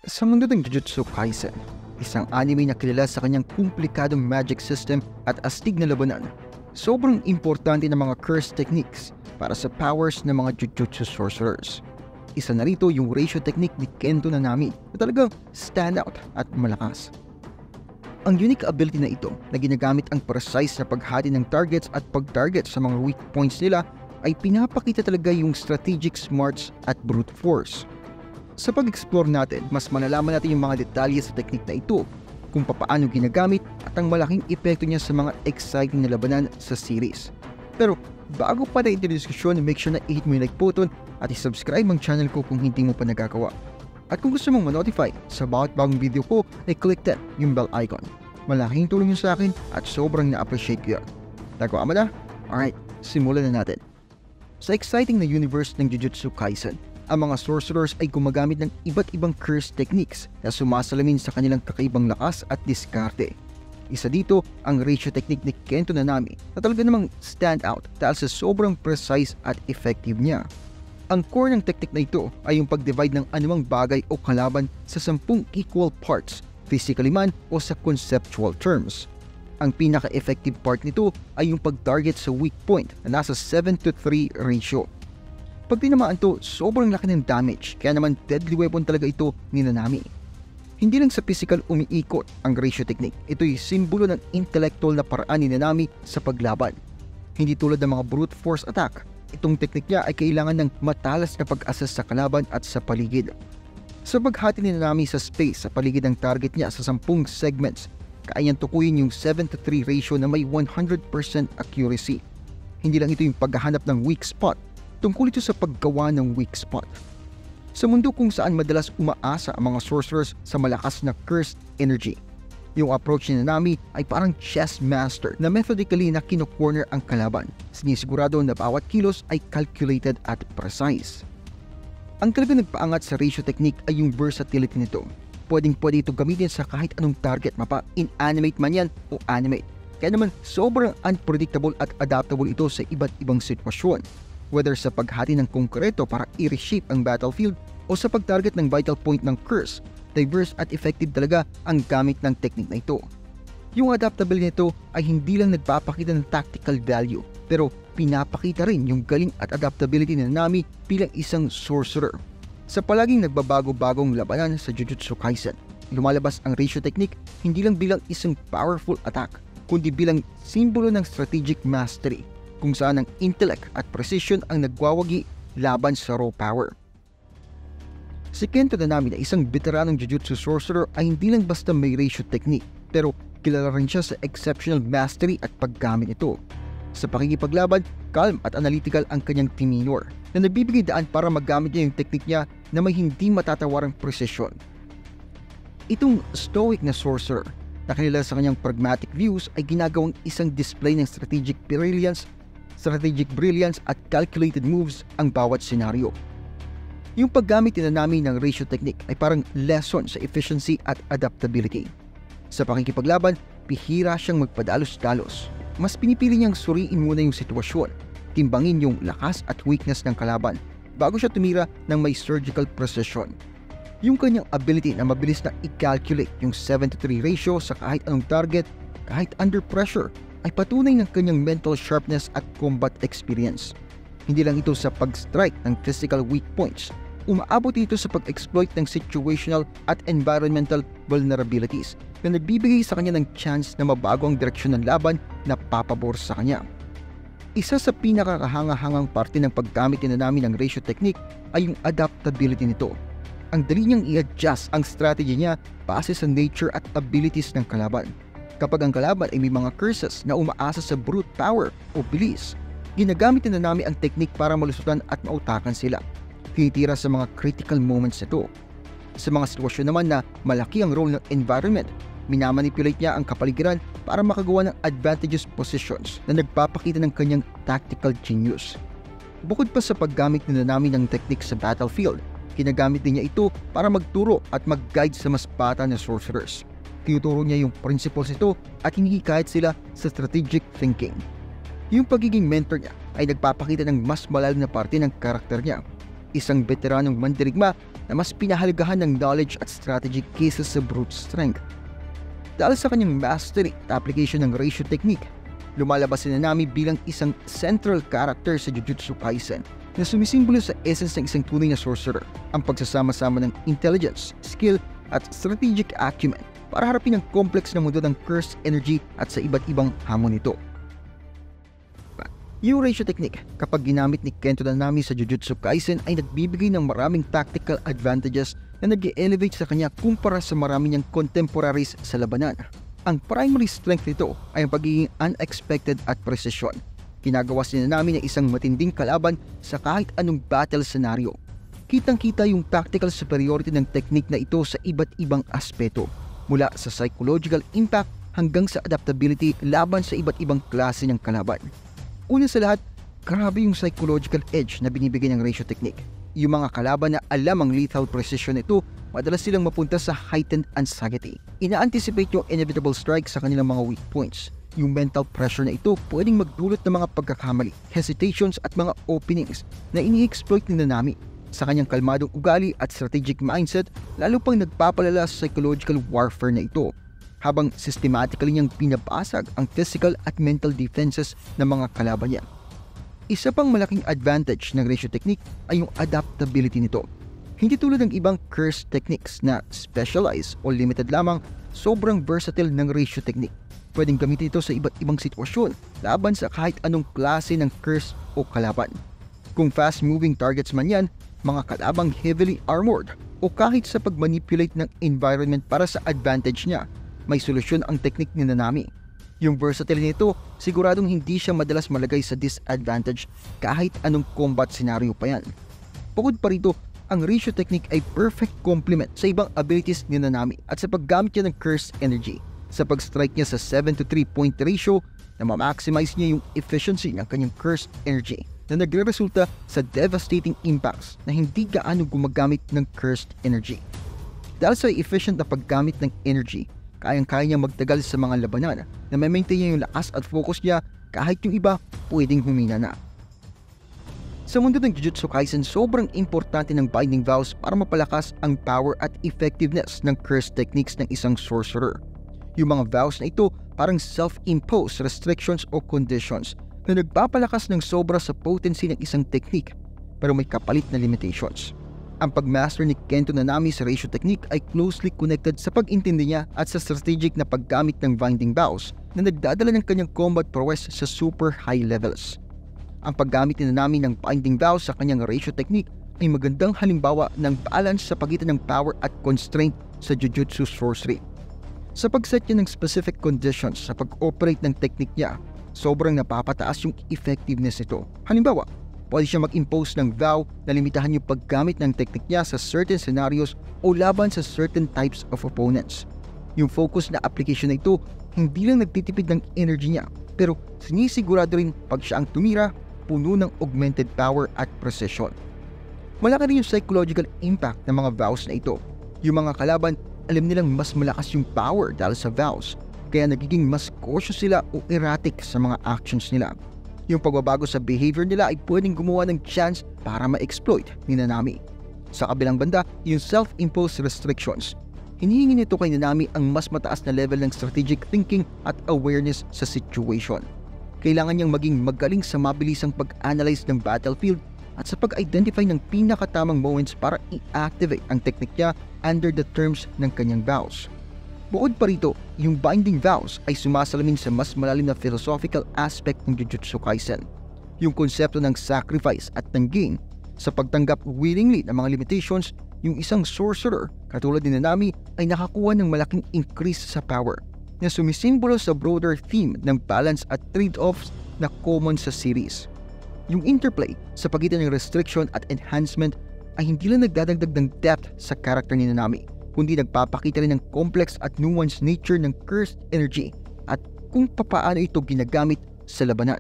Sa mundo ng Jujutsu Kaisen, isang anime na kilala sa kanyang komplikadong magic system at astig na labanan, sobrang importante ng mga curse techniques para sa powers ng mga Jujutsu sorcerers. Isa na rito yung ratio technique ni Kento Nanami na talagang standout at malakas. Ang unique ability na ito na ginagamit ang precise na paghati ng targets at pag-target sa mga weak points nila ay pinapakita talaga yung strategic smarts at brute force. Sa pag-explore natin, mas malalaman natin yung mga detalye sa technique na ito, kung papaano ginagamit at ang malaking epekto niya sa mga exciting na labanan sa series. Pero bago pa na ito diskusyon, make sure na i-hit mo yung like button at i-subscribe ang channel ko kung hindi mo pa nagagawa. At kung gusto mong ma-notify sa bawat bagong video ko, ay click that yung bell icon. Malaking tulong yun sa akin at sobrang na-appreciate ko yun. Nagawa mo na? Alright, simulan na natin. Sa exciting na universe ng Jujutsu Kaisen, ang mga sorcerers ay gumagamit ng iba't ibang curse techniques na sumasalamin sa kanilang kakaibang lakas at diskarte. Isa dito ang ratio technique ni Kento Nanami na talaga namang stand out dahil sa sobrang precise at effective niya. Ang core ng technique na ito ay yung pag-divide ng anumang bagay o kalaban sa 10 equal parts, physically man o sa conceptual terms. Ang pinaka-effective part nito ay yung pag-target sa weak point na nasa 7:3 ratio. Pag tinamaan to, sobrang laki ng damage, kaya naman deadly weapon talaga ito ni Nanami. Hindi lang sa physical umiikot ang ratio technique, ito'y simbolo ng intellectual na paraan ni Nanami sa paglaban. Hindi tulad ng mga brute force attack, itong technique niya ay kailangan ng matalas na pag-assess sa kalaban at sa paligid. Sa paghati ni Nanami sa space sa paligid ng target niya sa 10 segments, kaya niyang tukuyin yung 7:3 ratio na may 100% accuracy. Hindi lang ito yung paghahanap ng weak spot, tungkol ito sa paggawa ng weak spot. Sa mundo kung saan madalas umaasa ang mga sorcerers sa malakas na cursed energy, yung approach ni Nanami ay parang chess master na methodically na kino-corner ang kalaban. Sinisigurado na bawat kilos ay calculated at precise. Ang talaga nagpaangat sa ratio technique ay yung versatility nito. Pwedeng-pwede ito gamitin sa kahit anong target, mapa inanimate man yan o animate. Kaya naman sobrang unpredictable at adaptable ito sa iba't ibang sitwasyon. Whether sa paghati ng konkreto para i-reshape ang battlefield o sa pag-target ng vital point ng curse, diverse at effective talaga ang gamit ng technique na ito. Yung adaptability nito ay hindi lang nagpapakita ng tactical value, pero pinapakita rin yung galing at adaptability ni Nanami bilang isang sorcerer. Sa palaging nagbabago-bagong labanan sa Jujutsu Kaisen, lumalabas ang ratio technique hindi lang bilang isang powerful attack, kundi bilang simbolo ng strategic mastery, kung saan ang intellect at precision ang nagwawagi laban sa raw power. Si Kento Nanami na isang veteranong Jujutsu sorcerer ay hindi lang basta may ratio technique, pero kilala rin siya sa exceptional mastery at paggamit nito. Sa pakikipaglaban, calm at analytical ang kanyang demeanor na nagbibigay daan para magamit niya yung technique niya na may hindi matatawarang precision. Itong stoic na sorcerer na kilala sa kanyang pragmatic views ay ginagawang isang display ng strategic brilliance at calculated moves ang bawat senaryo. Yung paggamit ni Nanami ng ratio technique ay parang lesson sa efficiency at adaptability. Sa pakikipaglaban, bihira siyang magpadalos-dalos. Mas pinipili niyang suriin muna yung sitwasyon, timbangin yung lakas at weakness ng kalaban bago siya tumira ng may surgical precision. Yung kanyang ability na mabilis na i-calculate yung 7:3 ratio sa kahit anong target, kahit under pressure, ay patunay ng kanyang mental sharpness at combat experience. Hindi lang ito sa pag-strike ng physical weak points, umaabot ito sa pag-exploit ng situational at environmental vulnerabilities na nagbibigay sa kanya ng chance na mabago ang direksyon ng laban na papabor sa kanya. Isa sa pinakakahanga-hangang parte ng paggamit ni Nanami ng ratio technique ay yung adaptability nito. Ang dali niyang i-adjust ang strategy niya base sa nature at abilities ng kalaban. Kapag ang kalaban ay may mga curses na umaasa sa brute power o bilis, ginagamit ni Nanami ang technique para malusutan at mautakan sila. Tinitira sa mga critical moments nito. Sa mga sitwasyon naman na malaki ang role ng environment, minamanipulate niya ang kapaligiran para makagawa ng advantageous positions na nagpapakita ng kanyang tactical genius. Bukod pa sa paggamit ni Nanami ng technique sa battlefield, ginagamit din niya ito para magturo at mag-guide sa mas bata na sorcerers. Tinuturo niya yung principles nito at hinihikayat sila sa strategic thinking. Yung pagiging mentor niya ay nagpapakita ng mas malalim na parte ng karakter niya. Isang veteranong mandirigma na mas pinahalagahan ng knowledge at strategy kaysa sa brute strength. Dahil sa kanyang mastery at application ng ratio technique, lumalabas si Nanami bilang isang central character sa Jujutsu Kaisen na sumisimbolo sa essence ng isang tunay na sorcerer, ang pagsasama-sama ng intelligence, skill at strategic acumen para harapin ang complex na mundo ng cursed energy at sa iba't ibang hamon nito. Yung ratio technique, kapag ginamit ni Kento Nanami sa Jujutsu Kaisen ay nagbibigay ng maraming tactical advantages na nag-elevate sa kanya kumpara sa marami niyang contemporaries sa labanan. Ang primary strength nito ay ang pagiging unexpected at precision. Ginagawa si Nanami ng isang matinding kalaban sa kahit anong battle scenario. Kitang-kita yung tactical superiority ng technique na ito sa iba't ibang aspeto, mula sa psychological impact hanggang sa adaptability laban sa iba't ibang klase ng kalaban. Una sa lahat, grabe yung psychological edge na binibigay ng ratio technique. Yung mga kalaban na alam ang lethal precision nito, madalas silang mapunta sa heightened anxiety. Ina-anticipate yung inevitable strike sa kanilang mga weak points. Yung mental pressure na ito pwedeng magdulot ng mga pagkakamali, hesitations at mga openings na ini-exploit ni Nanami. Sa kanyang kalmadong ugali at strategic mindset, lalo pang nagpapalala sa psychological warfare na ito, habang systematically niyang pinabasag ang physical at mental defenses ng mga kalaban niya. Isa pang malaking advantage ng ratio technique ay yung adaptability nito. Hindi tulad ng ibang curse techniques na specialized o limited lamang, sobrang versatile ng ratio technique. Pwedeng gamitin ito sa iba't ibang sitwasyon laban sa kahit anong klase ng curse o kalaban. Kung fast-moving targets man yan, mga kalabang heavily armored, o kahit sa pag-manipulate ng environment para sa advantage niya, may solusyon ang technique ni Nanami. Yung versatility nito, siguradong hindi siya madalas malagay sa disadvantage kahit anong combat scenario pa yan. Bukod pa rito, ang ratio technique ay perfect complement sa ibang abilities ni Nanami at sa paggamit niya ng curse energy. Sa pag-strike niya sa 7-to-3 point ratio, na ma-maximize niya yung efficiency ng kanyang curse energy na nagre-resulta sa devastating impacts na hindi gaano gumagamit ng cursed energy. Dahil sa efficient na paggamit ng energy, kayang-kaya niya magtagal sa mga labanan na may-maintain niya yung lakas at focus niya kahit yung iba pwedeng humina na. Sa mundo ng Jujutsu Kaisen, sobrang importante ng binding vows para mapalakas ang power at effectiveness ng curse techniques ng isang sorcerer. Yung mga vows na ito parang self-imposed restrictions o conditions na nagpapalakas ng sobra sa potency ng isang technique pero may kapalit na limitations. Ang pagmaster ni Kento Nanami sa ratio technique ay closely connected sa pag-intindi niya at sa strategic na paggamit ng binding vows na nagdadala ng kanyang combat prowess sa super high levels. Ang paggamit ni Nanami ng binding vows sa kanyang ratio technique ay magandang halimbawa ng balance sa pagitan ng power at constraint sa Jujutsu sorcery. Sa pag-set niya ng specific conditions sa pag-operate ng technique niya, sobrang napapataas yung effectiveness nito. Halimbawa, pwede siya mag-impose ng vow na limitahan yung paggamit ng technique niya sa certain scenarios o laban sa certain types of opponents. Yung focus na application na ito, hindi lang nagtitipid ng energy niya, pero sinisigurado rin pag siya ang tumira, puno ng augmented power at precision. Malaki rin yung psychological impact ng mga vows na ito. Yung mga kalaban, alam nilang mas malakas yung power dahil sa vows, kaya nagiging mas cautious sila o erratic sa mga actions nila. Yung pagbabago sa behavior nila ay pwedeng gumawa ng chance para ma-exploit ni Nanami. Sa kabilang banda, yung self-imposed restrictions. Hinihingi nito kay Nanami ang mas mataas na level ng strategic thinking at awareness sa situation. Kailangan niyang maging magaling sa mabilisang pag-analyze ng battlefield at sa pag-identify ng pinakatamang moments para i-activate ang technique niya under the terms ng kanyang vows. Bukod pa rito, yung binding vows ay sumasalamin sa mas malalim na philosophical aspect ng Jujutsu Kaisen. Yung konsepto ng sacrifice at ng gain. Sa pagtanggap willingly ng mga limitations, yung isang sorcerer katulad ni Nanami ay nakakuha ng malaking increase sa power na sumisimbolo sa broader theme ng balance at trade-offs na common sa series. Yung interplay sa pagitan ng restriction at enhancement ay hindi lang nagdadagdag ng depth sa character ni Nanami, kundi nagpapakita rin ng complex at nuanced nature ng cursed energy at kung papaano ito ginagamit sa labanan.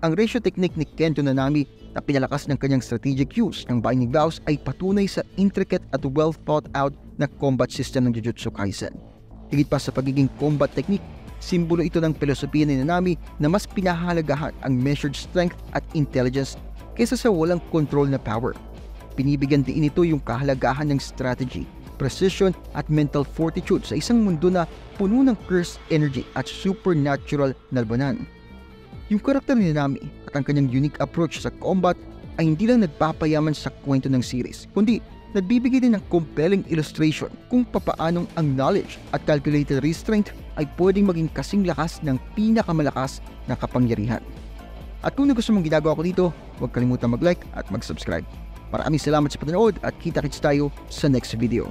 Ang ratio technique ni Kento Nanami na pinalakas ng kanyang strategic use ng binding vows ay patunay sa intricate at well thought out na combat system ng Jujutsu Kaisen. Higit pa sa pagiging combat technique, simbolo ito ng filosofiya ni Nanami na mas pinahalagahan ang measured strength at intelligence kaysa sa walang control na power. pinibigyan din ito yung kahalagahan ng strategy, precision at mental fortitude sa isang mundo na puno ng cursed energy at supernatural na labanan. Yung karakter ni Nami at ang kanyang unique approach sa combat ay hindi lang nagpapayaman sa kwento ng series, kundi nagbibigay din ng compelling illustration kung papaanong ang knowledge at calculated restraint ay pwedeng maging kasing lakas ng pinakamalakas na kapangyarihan. At kung nagustuhan mong ginagawa ko dito, huwag kalimutan mag-like at mag-subscribe. Maraming salamat sa panonood at kita-kits tayo sa next video.